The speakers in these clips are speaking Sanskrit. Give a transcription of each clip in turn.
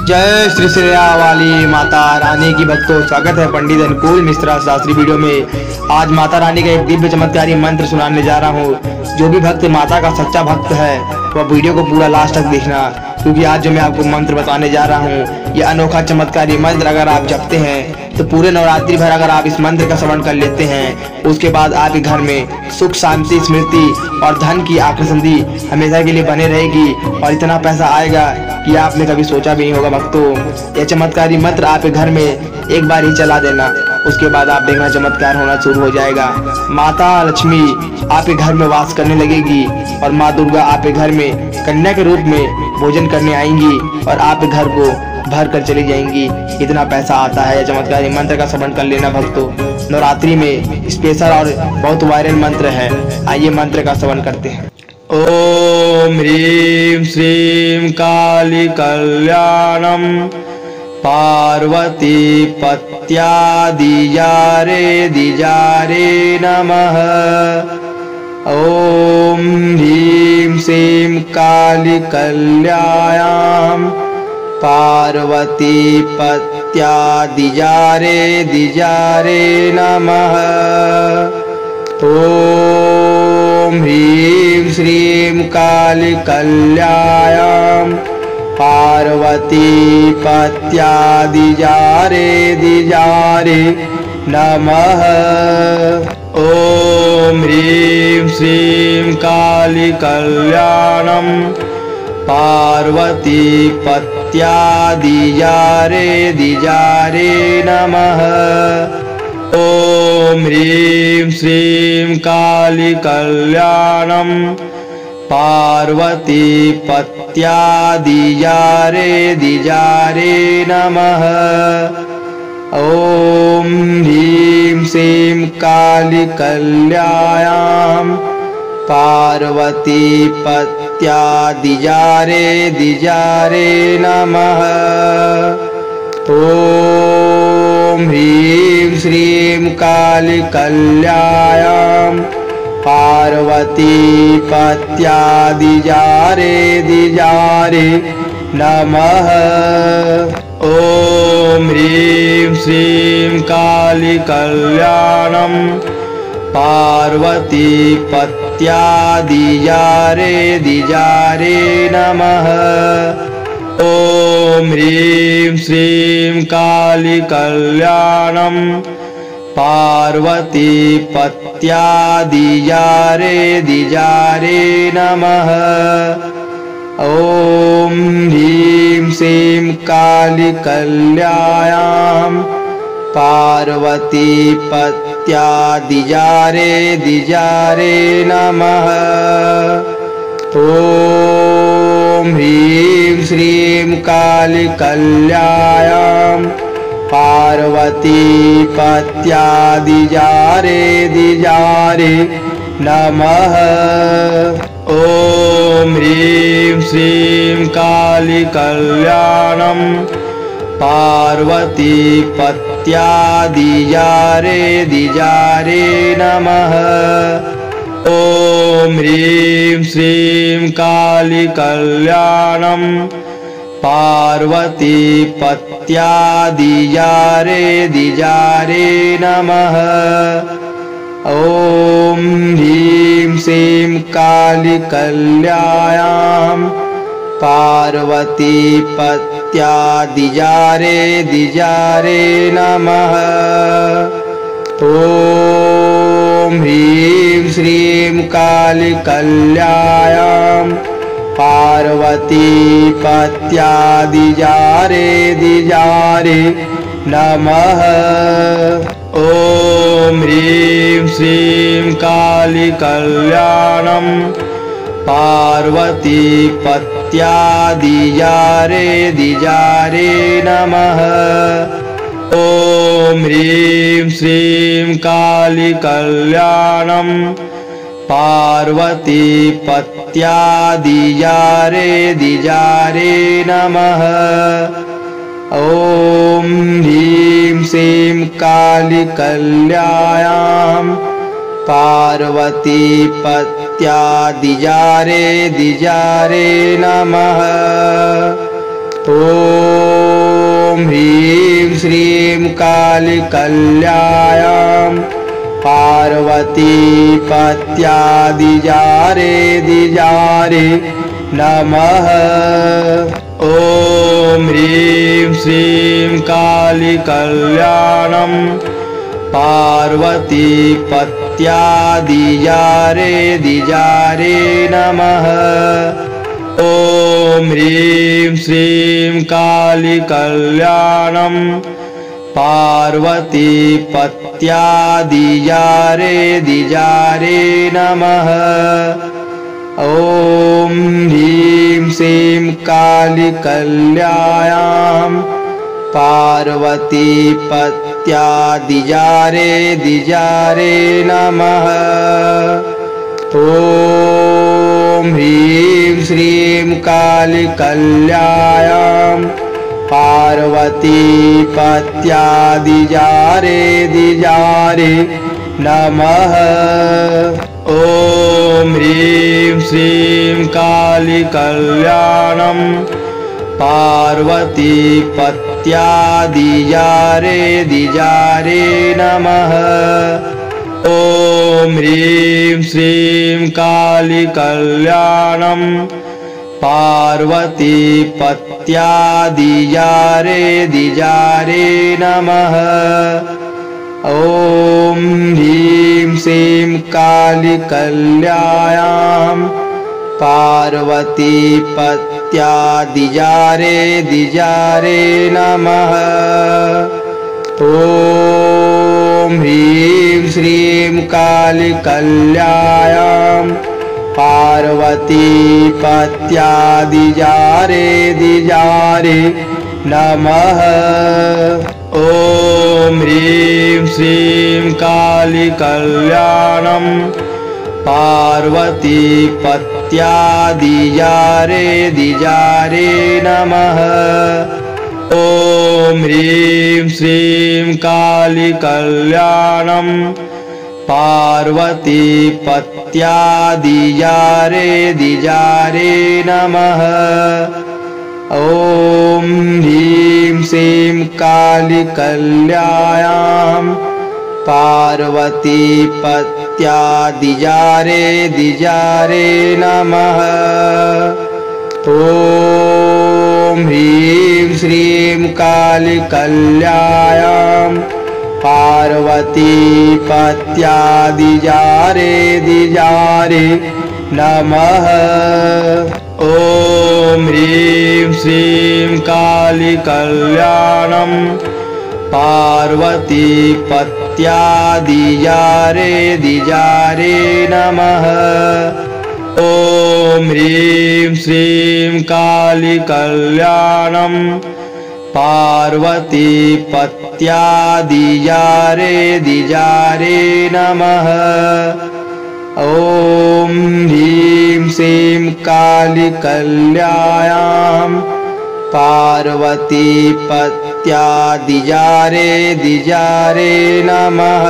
जय श्री श्रेया वाली माता रानी की भक्तों, स्वागत है पंडित अनुकूल मिश्रा शास्त्री वीडियो में। आज माता रानी का एक दिव्य चमत्कारी मंत्र सुनाने जा रहा हूँ। जो भी भक्त माता का सच्चा भक्त है वह वीडियो को पूरा लास्ट तक देखना, क्योंकि आज जो मैं आपको मंत्र बताने जा रहा हूँ यह अनोखा चमत्कारी मंत्र अगर आप जपते हैं तो पूरे नवरात्रि भर अगर आप इस मंत्र का श्रवण कर लेते हैं, उसके बाद आपके घर में सुख शांति स्मृति और धन की आकृति हमेशा के लिए बने रहेगी और इतना पैसा आएगा कि आपने कभी सोचा भी नहीं होगा। भक्तों, यह चमत्कारी मंत्र आपके घर में एक बार ही चला देना, उसके बाद आप देखना चमत्कार होना शुरू हो जाएगा। माता लक्ष्मी आपके घर में वास करने लगेगी और माँ दुर्गा आपके घर में कन्या के रूप में भोजन करने आएंगी और आपके घर को भर कर चली जाएंगी। इतना पैसा आता है। यह चमत्कारी मंत्र का श्रवण कर लेना भक्तों। नवरात्रि में स्पेशल और बहुत वायरल मंत्र है। आइए मंत्र का श्रवण करते हैं। ओम ह्रीं श्रीं काली कल्याणम पार्वती पत्या दिजारे नमः। ओम ह्रीं श्रीं काली कल्याणाम पार्वती पत्या दिजारे नमः। ओम ह्रीं श्रीं काली कल्याणाम पार्वती पत्या दिजारे नमः। ओम ह्रीं श्रीं काली कल्याणम पार्वती पत्या दिजारे नमः। ओम ह्रीं श्रीं काली कल्याणम पार्वती पत्या दिजारे नमः। ओम ह्रीं श्रीं काली कल्याणम पार्वती पत्या दिजारे नमः। ओम ह्रीं श्रीं काली कल्याणम पार्वती पत्या दिजारे नमः। ओम ह्रीं श्रीं काली कल्याणम पार्वती पत्या दिजारे नमः। ओम ह्रीं श्रीं काली कल्याणम पार्वती पत्या दिजारे नमः। ओम ह्रीं श्रीं काली कल्याणम पार्वती पत्या दिजारे नमः। ओम ह्रीं श्रीं काली कल्याणम पार्वती पत्या दिजारे नमः। ओम ह्रीं श्रीं काली कल्याणम पार्वती पत्या दिजारे नमः। ओम ह्रीं श्रीं काली कल्याणम पार्वती पत्या दिजारे नमः। ओम ह्रीं श्रीं काली कल्याणम पार्वती पत्या दिजारे नमः। ओम ह्रीं श्रीं काली कल्याणम पार्वती पत्या दिजारे नमः। ओम ह्रीं श्रीं काली कल्याणम पार्वती पत्या दिजारे नमः। ओम ह्रीं श्रीं काली कल्याणम पार्वती पत्या दिजारे नमः। ओम ह्रीं श्रीं काली कल्याणम पार्वती पत्या दिजारे नमः। ॐ ह्रीं श्रीं काली कल्यायां पार्वती पत्यादिजारे दिजारे नमः। ॐ ह्रीं श्रीं काली कल्याणं पार्वती पत्यादिजारे दिजारे नमः। ॐ ह्रीं श्रीं काली कल्याणं पार्वती पत्यादिजारे दिजारे नमः। ॐ ह्रीं श्रीं काली कल्यायां पार्वती पत्यादिजारे दिजारे नमः। ॐ ह्रीं श्रीं काली कल्यायां पार्वती पत्यादिजारे दिजारे नमः। ॐ ह्रीं श्रीं काली कल्याणं पार्वती पत्यादिजारे दिजारे नमः। ॐ ह्रीं श्रीं काली कल्याणं पार्वती पत्यादिजारे दिजारे नमः। ॐ ह्रीं श्रीं काली कल्यायां पार्वती पत्यादिजारे दिजारे नमः। ॐ ह्रीं श्रीं काली कल्यायां पार्वती पत्यादिजारे दिजारे नमः। ॐ ह्रीं श्रीं काली कल्याणं पार्वती पत्यादिजारे दिजारे नमः। ॐ ह्रीं श्रीं काली कल्याणं पार्वती पत्यादिजारे दिजारे नमः। ॐ ह्रीं श्रीं काली कल्यायां पार्वती पत्यादिजारे दिजारे नमः। ॐ ह्रीं श्रीं काली कल्यायां पार्वती पत्यादिजारे दिजारे नमः। ॐ ह्रीं श्रीं काली कल्याणं पार्वती पत्यादिजारे दिजारे नमः। ॐ ह्रीं श्रीं काली कल्याणं पार्वती पत्यादिजारे दिजारे नमः। ॐ ह्रीं श्रीं काली कल्यायां पार्वती पत्यादिजारे दिजारे नमः।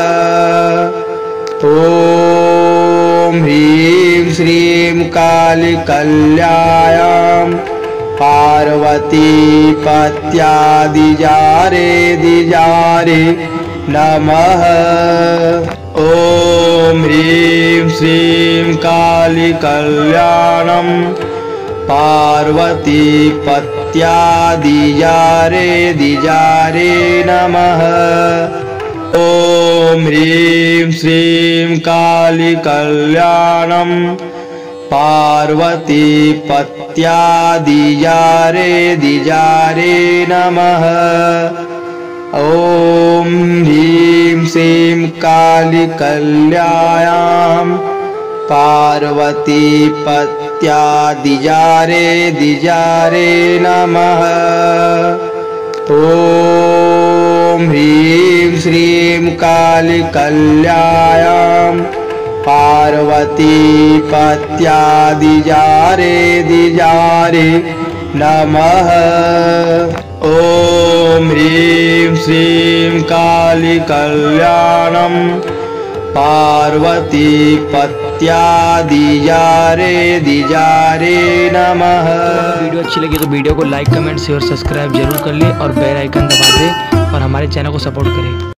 ॐ ह्रीं श्रीं काली कल्यायां पार्वती पत्यादिजारे दिजारे नमः। ॐ ह्रीं श्रीं काली कल्याणं पार्वती पत्यादिजारे दिजारे नमः। ॐ ह्रीं श्रीं काली कल्याणं पार्वती पत्यादिजारे दिजारे नमः। ॐ ह्रीं श्रीं काली कल्यायां पार्वती पत्यादिजारे दिजारे नमः। ॐ ह्रीं श्रीं काली कल्यायां पार्वती पत्यादिजारे दिजारे नमः। ॐ ह्रीं श्रीं काली कल्याणं पार्वती पत्यादिजारे दिजारे नमः। वीडियो अच्छी लगी तो वीडियो को लाइक, कमेंट, शेयर, सब्सक्राइब जरूर कर ले और बेल आइकन दबा दे और हमारे चैनल को सपोर्ट करें।